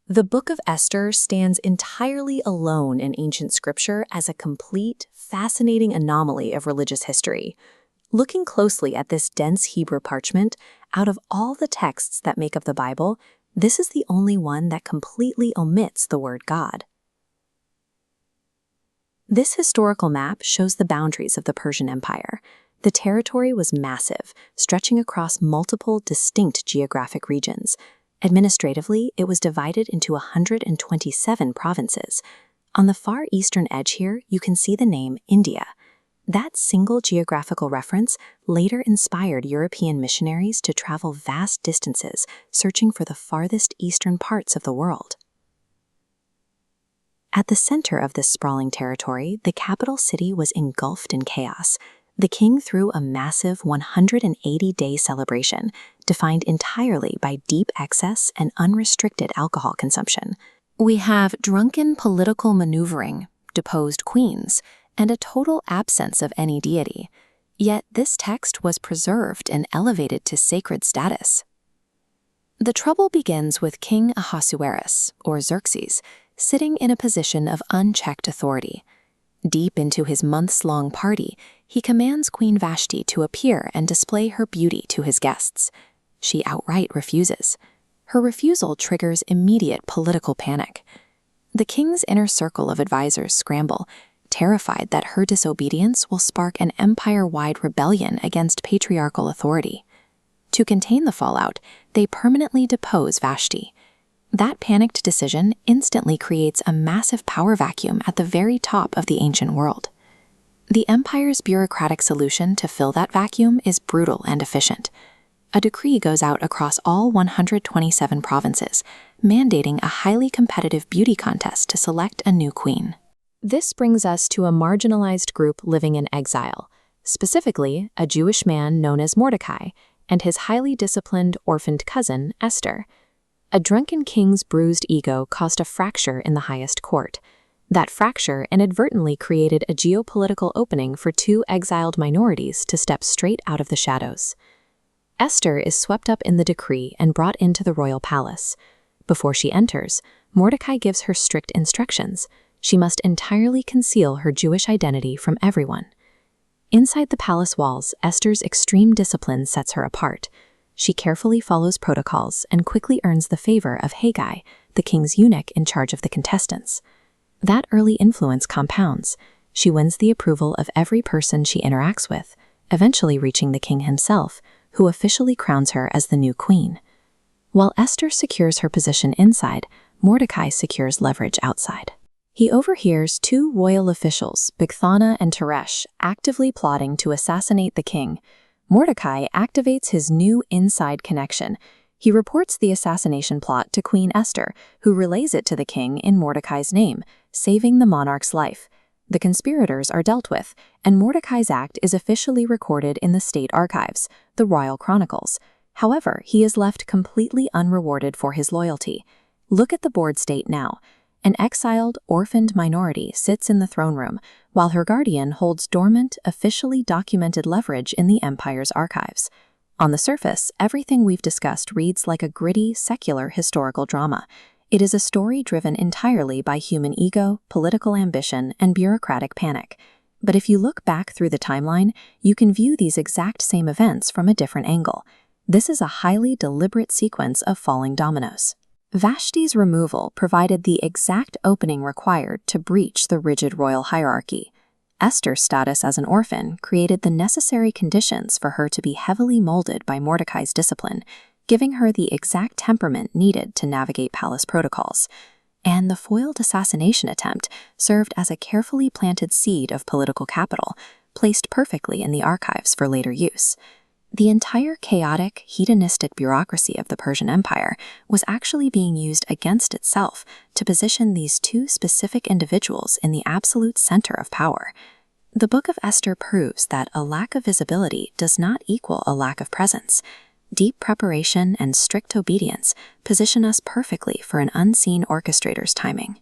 The Book of Esther stands entirely alone in ancient scripture as a complete, fascinating anomaly of religious history. Looking closely at this dense Hebrew parchment, out of all the texts that make up the Bible, this is the only one that completely omits the word God. This historical map shows the boundaries of the Persian Empire. The territory was massive, stretching across multiple distinct geographic regions. Administratively, it was divided into 127 provinces. On the far eastern edge here, you can see the name India. That single geographical reference later inspired European missionaries to travel vast distances, searching for the farthest eastern parts of the world. At the center of this sprawling territory, the capital city was engulfed in chaos. The king threw a massive 180-day celebration, defined entirely by deep excess and unrestricted alcohol consumption. We have drunken political maneuvering, deposed queens, and a total absence of any deity. Yet this text was preserved and elevated to sacred status. The trouble begins with King Ahasuerus, or Xerxes, sitting in a position of unchecked authority. Deep into his months-long party, he commands Queen Vashti to appear and display her beauty to his guests. She outright refuses. Her refusal triggers immediate political panic. The king's inner circle of advisors scramble, terrified that her disobedience will spark an empire-wide rebellion against patriarchal authority. To contain the fallout, they permanently depose Vashti. That panicked decision instantly creates a massive power vacuum at the very top of the ancient world. The empire's bureaucratic solution to fill that vacuum is brutal and efficient. A decree goes out across all 127 provinces, mandating a highly competitive beauty contest to select a new queen. This brings us to a marginalized group living in exile, specifically a Jewish man known as Mordecai and his highly disciplined orphaned cousin, Esther. A drunken king's bruised ego caused a fracture in the highest court. That fracture inadvertently created a geopolitical opening for two exiled minorities to step straight out of the shadows. Esther is swept up in the decree and brought into the royal palace. Before she enters, Mordecai gives her strict instructions. She must entirely conceal her Jewish identity from everyone. Inside the palace walls, Esther's extreme discipline sets her apart. She carefully follows protocols and quickly earns the favor of Haggai, the king's eunuch in charge of the contestants. That early influence compounds. She wins the approval of every person she interacts with, eventually reaching the king himself, who officially crowns her as the new queen. While Esther secures her position inside, Mordecai secures leverage outside. He overhears two royal officials, Bigthana and Teresh, actively plotting to assassinate the king. Mordecai activates his new inside connection. He reports the assassination plot to Queen Esther, who relays it to the king in Mordecai's name, saving the monarch's life. The conspirators are dealt with, and Mordecai's act is officially recorded in the state archives, the Royal Chronicles. However, he is left completely unrewarded for his loyalty. Look at the board state now. An exiled, orphaned minority sits in the throne room, while her guardian holds dormant, officially documented leverage in the empire's archives. On the surface, everything we've discussed reads like a gritty, secular historical drama. It is a story driven entirely by human ego, political ambition, and bureaucratic panic. But if you look back through the timeline, you can view these exact same events from a different angle. This is a highly deliberate sequence of falling dominoes. Vashti's removal provided the exact opening required to breach the rigid royal hierarchy. Esther's status as an orphan created the necessary conditions for her to be heavily molded by Mordecai's discipline, giving her the exact temperament needed to navigate palace protocols. And the foiled assassination attempt served as a carefully planted seed of political capital, placed perfectly in the archives for later use. The entire chaotic, hedonistic bureaucracy of the Persian Empire was actually being used against itself to position these two specific individuals in the absolute center of power. The Book of Esther proves that a lack of visibility does not equal a lack of presence. Deep preparation and strict obedience position us perfectly for an unseen orchestrator's timing.